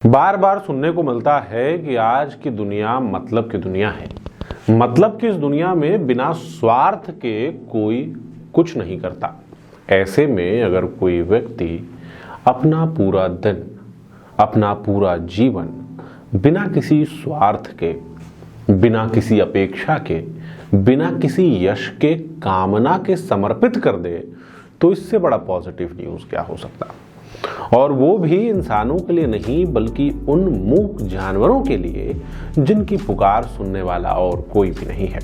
बार बार सुनने को मिलता है कि आज की दुनिया मतलब की दुनिया है। मतलब की इस दुनिया में बिना स्वार्थ के कोई कुछ नहीं करता। ऐसे में अगर कोई व्यक्ति अपना पूरा दिन, अपना पूरा जीवन बिना किसी स्वार्थ के, बिना किसी अपेक्षा के, बिना किसी यश के कामना के समर्पित कर दे, तो इससे बड़ा पॉजिटिव न्यूज़ क्या हो सकता। और वो भी इंसानों के लिए नहीं, बल्कि उन मूक जानवरों के लिए जिनकी पुकार सुनने वाला और कोई भी नहीं है।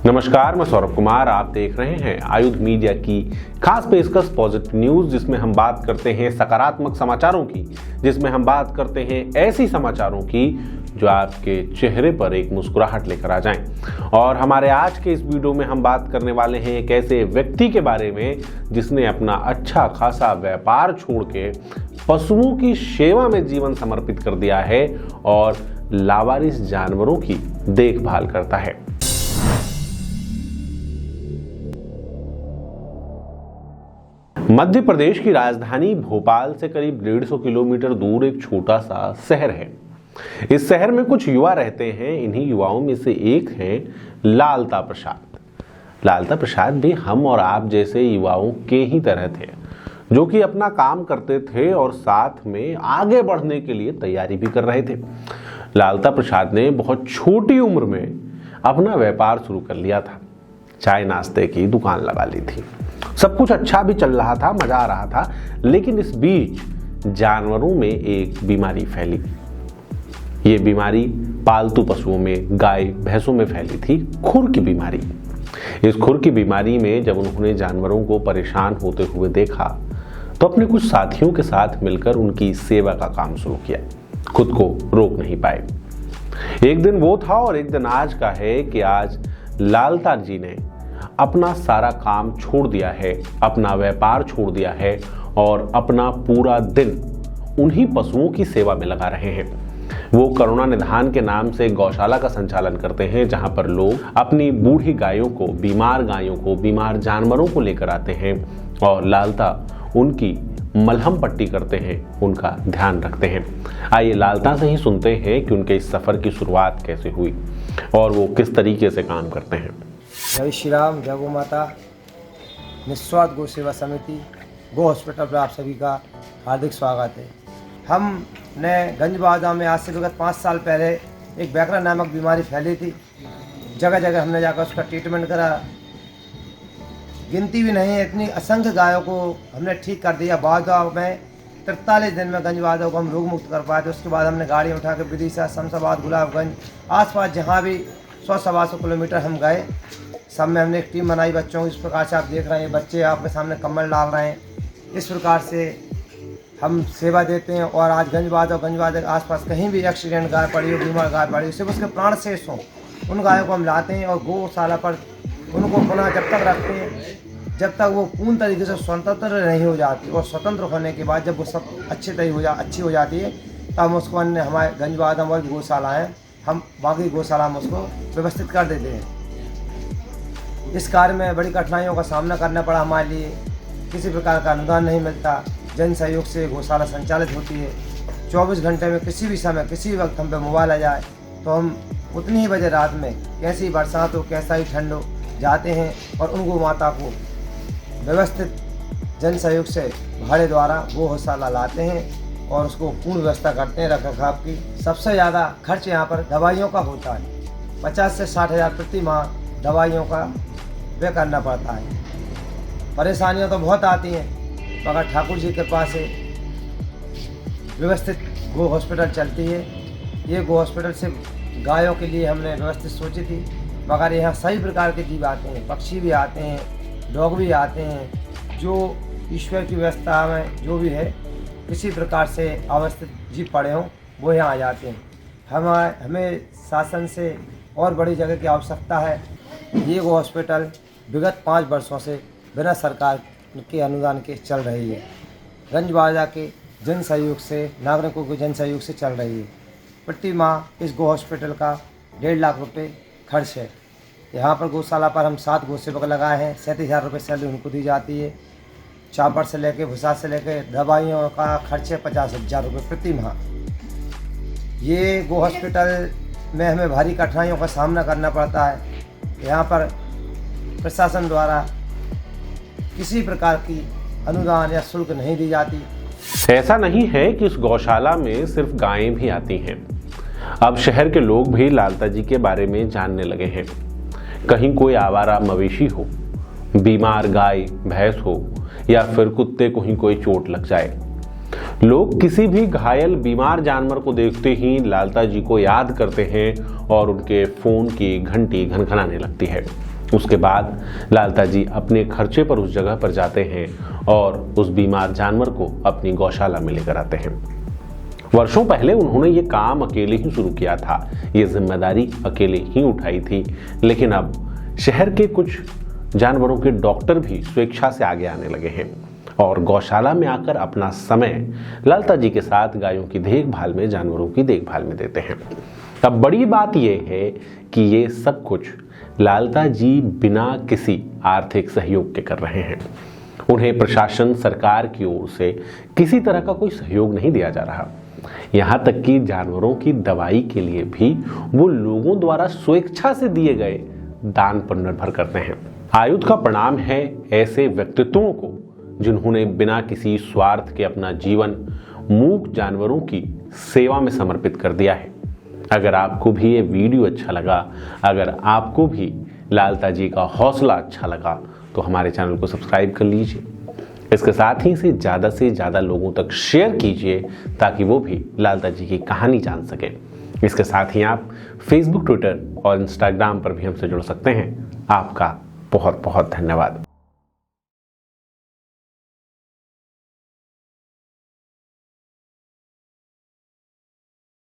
नमस्कार, मैं सौरभ कुमार, आप देख रहे हैं आयुध मीडिया की खास पेशकश पॉजिटिव न्यूज, जिसमें हम बात करते हैं सकारात्मक समाचारों की, जिसमें हम बात करते हैं ऐसी समाचारों की जो आपके चेहरे पर एक मुस्कुराहट लेकर आ जाएं। और हमारे आज के इस वीडियो में हम बात करने वाले हैं एक ऐसे व्यक्ति के बारे में जिसने अपना अच्छा खासा व्यापार छोड़ के पशुओं की सेवा में जीवन समर्पित कर दिया है और लावारिस जानवरों की देखभाल करता है। मध्य प्रदेश की राजधानी भोपाल से करीब 150 किलोमीटर दूर एक छोटा सा शहर है। इस शहर में कुछ युवा रहते हैं। इन्हीं युवाओं में से एक हैं लालता प्रसाद। लालता प्रसाद भी हम और आप जैसे युवाओं के ही तरह थे, जो कि अपना काम करते थे और साथ में आगे बढ़ने के लिए तैयारी भी कर रहे थे। लालता प्रसाद ने बहुत छोटी उम्र में अपना व्यापार शुरू कर लिया था। चाय नाश्ते की दुकान लगा ली थी। सब कुछ अच्छा भी चल रहा था, मजा आ रहा था, लेकिन इस बीच जानवरों में एक बीमारी फैली। ये बीमारी पालतू पशुओं में, गाय भैंसों में फैली थी, खुर की बीमारी। इस खुर की बीमारी में जब उन्होंने जानवरों को परेशान होते हुए देखा तो अपने कुछ साथियों के साथ मिलकर उनकी सेवा का काम शुरू किया। खुद को रोक नहीं पाए। एक दिन वो था और एक दिन आज का है कि आज लालता जी ने अपना सारा काम छोड़ दिया है, अपना व्यापार छोड़ दिया है और अपना पूरा दिन उन्हीं पशुओं की सेवा में लगा रहे हैं। वो करुणा निधान के नाम से गौशाला का संचालन करते हैं, जहां पर लोग अपनी बूढ़ी गायों को, बीमार जानवरों को लेकर आते हैं और लालता उनकी मलहम पट्टी करते हैं, उनका ध्यान रखते हैं। आइए लालता से ही सुनते हैं कि उनके इस सफर की शुरुआत कैसे हुई और वो किस तरीके से काम करते हैं। जय श्री राम, जय गौ माता। निस्वार्थ गौ सेवा समिति गो हॉस्पिटल पर आप सभी का हार्दिक स्वागत है। हमने गंजबाजा में आज से विगत 5 साल पहले एक बैकरा नामक बीमारी फैली थी। जगह जगह हमने जाकर उसका ट्रीटमेंट करा। गिनती भी नहीं है, इतनी असंख्य गायों को हमने ठीक कर दिया। बाजा में 43 दिन में गंजबाजा को हम रोग मुक्त कर पाए थे। उसके बाद हमने गाड़ी उठा के विदिशा, शमशाबाद, गुलाबगंज, आसपास जहाँ भी 100-125 किलोमीटर हम गए, सब में हमने एक टीम बनाई बच्चों की। इस प्रकार से आप देख रहे हैं, बच्चे आपके सामने कम्बल डाल रहे हैं। इस प्रकार से हम सेवा देते हैं। और आज गंजबाजा के आसपास कहीं भी एक्सीडेंट गाय पड़ी हो, बीमार गाय पड़ी हो, सिर्फ उसके प्राण शेष हों, उन गायों को हम लाते हैं और गौशाला पर उनको पुनः जब तक रखते हैं जब तक वो पूर्ण तरीके से स्वतंत्र नहीं हो जाती। और स्वतंत्र होने के बाद जब वो सब अच्छी हो जाती है, तब हम उसको अन्य हमारे गंजबाजा और गौशाला है, हम बाकी गौशाला में उसको व्यवस्थित कर देते हैं। इस कार्य में बड़ी कठिनाइयों का सामना करना पड़ा हमारे लिए। किसी प्रकार का अनुदान नहीं मिलता। जन सहयोग से गौशाला संचालित होती है। 24 घंटे में किसी भी समय, किसी वक्त हम पे मोबाइल आ जाए तो हम उतनी ही बजे रात में, कैसी बरसात हो, कैसा ही ठंड हो, जाते हैं और उन गौ माता को व्यवस्थित जन सहयोग से भाड़े द्वारा वो गौशाला लाते हैं और उसको पूर्ण व्यवस्था करते हैं रख रखाव की। सबसे ज़्यादा खर्च यहाँ पर दवाइयों का होता है। 50 से 60 हज़ार प्रति माह दवाइयों का व्यय करना पड़ता है। परेशानियाँ तो बहुत आती हैं, मगर ठाकुर जी के पास से व्यवस्थित गो हॉस्पिटल चलती है। ये गो हॉस्पिटल से गायों के लिए हमने व्यवस्थित सोची थी, मगर यहाँ सभी प्रकार के जीव आते हैं, पक्षी भी आते हैं, डॉग भी आते हैं। जो ईश्वर की व्यवस्था में जो भी है, किसी प्रकार से अवस्थित जीव पड़े हों, वो यहाँ आ जाते हैं। हमें शासन से और बड़ी जगह की आवश्यकता है। ये गो हॉस्पिटल विगत 5 वर्षों से बिना सरकार के अनुदान के चल रही है। गंजबाजा के जन सहयोग से, नागरिकों के जन सहयोग से चल रही है। प्रति माह इस गो हॉस्पिटल का 1.5 लाख रुपए खर्च है। यहाँ पर गौशाला पर हम 7 गौ सेवक लगाए हैं। 37,000 रुपये सैलरी उनको दी जाती है। चापर से लेके, भूसा से लेके, दवाइयों का खर्च है 50,000 रुपये प्रति माह। ये गो हॉस्पिटल में हमें भारी कठिनाइयों का सामना करना पड़ता है। यहाँ पर प्रशासन द्वारा किसी प्रकार की अनुदान या शुल्क नहीं दी जाती। ऐसा नहीं है कि इस गौशाला में सिर्फ गायें भी आती हैं। अब शहर के लोग भी लालता जी के बारे में जानने लगे हैं। कहीं कोई आवारा मवेशी हो, बीमार गाय भैंस हो या फिर कुत्ते को ही कोई चोट लग जाए, लोग किसी भी घायल बीमार जानवर को देखते ही लालता जी को याद करते हैं और उनके फोन की घंटी घनघनाने लगती है। उसके बाद लालता जी अपने खर्चे पर उस जगह पर जाते हैं और उस बीमार जानवर को अपनी गौशाला में लेकर आते हैं। वर्षों पहले उन्होंने ये काम अकेले ही शुरू किया था, ये जिम्मेदारी अकेले ही उठाई थी, लेकिन अब शहर के कुछ जानवरों के डॉक्टर भी स्वेच्छा से आगे आने लगे हैं और गौशाला में आकर अपना समय लालता जी के साथ गायों की देखभाल में, जानवरों की देखभाल में देते हैं। अब बड़ी बात यह है कि ये सब कुछ लालता जी बिना किसी आर्थिक सहयोग के कर रहे हैं। उन्हें प्रशासन, सरकार की ओर से किसी तरह का कोई सहयोग नहीं दिया जा रहा। यहाँ तक कि जानवरों की दवाई के लिए भी वो लोगों द्वारा स्वेच्छा से दिए गए दान पर निर्भर करते हैं। आयुध का प्रणाम है ऐसे व्यक्तित्वों को जिन्होंने बिना किसी स्वार्थ के अपना जीवन मूक जानवरों की सेवा में समर्पित कर दिया है। अगर आपको भी ये वीडियो अच्छा लगा, अगर आपको भी लालता जी का हौसला अच्छा लगा, तो हमारे चैनल को सब्सक्राइब कर लीजिए। इसके साथ ही इसे ज़्यादा से ज़्यादा लोगों तक शेयर कीजिए ताकि वो भी लालता जी की कहानी जान सके। इसके साथ ही आप फेसबुक, ट्विटर और इंस्टाग्राम पर भी हमसे जुड़ सकते हैं। आपका बहुत बहुत धन्यवाद।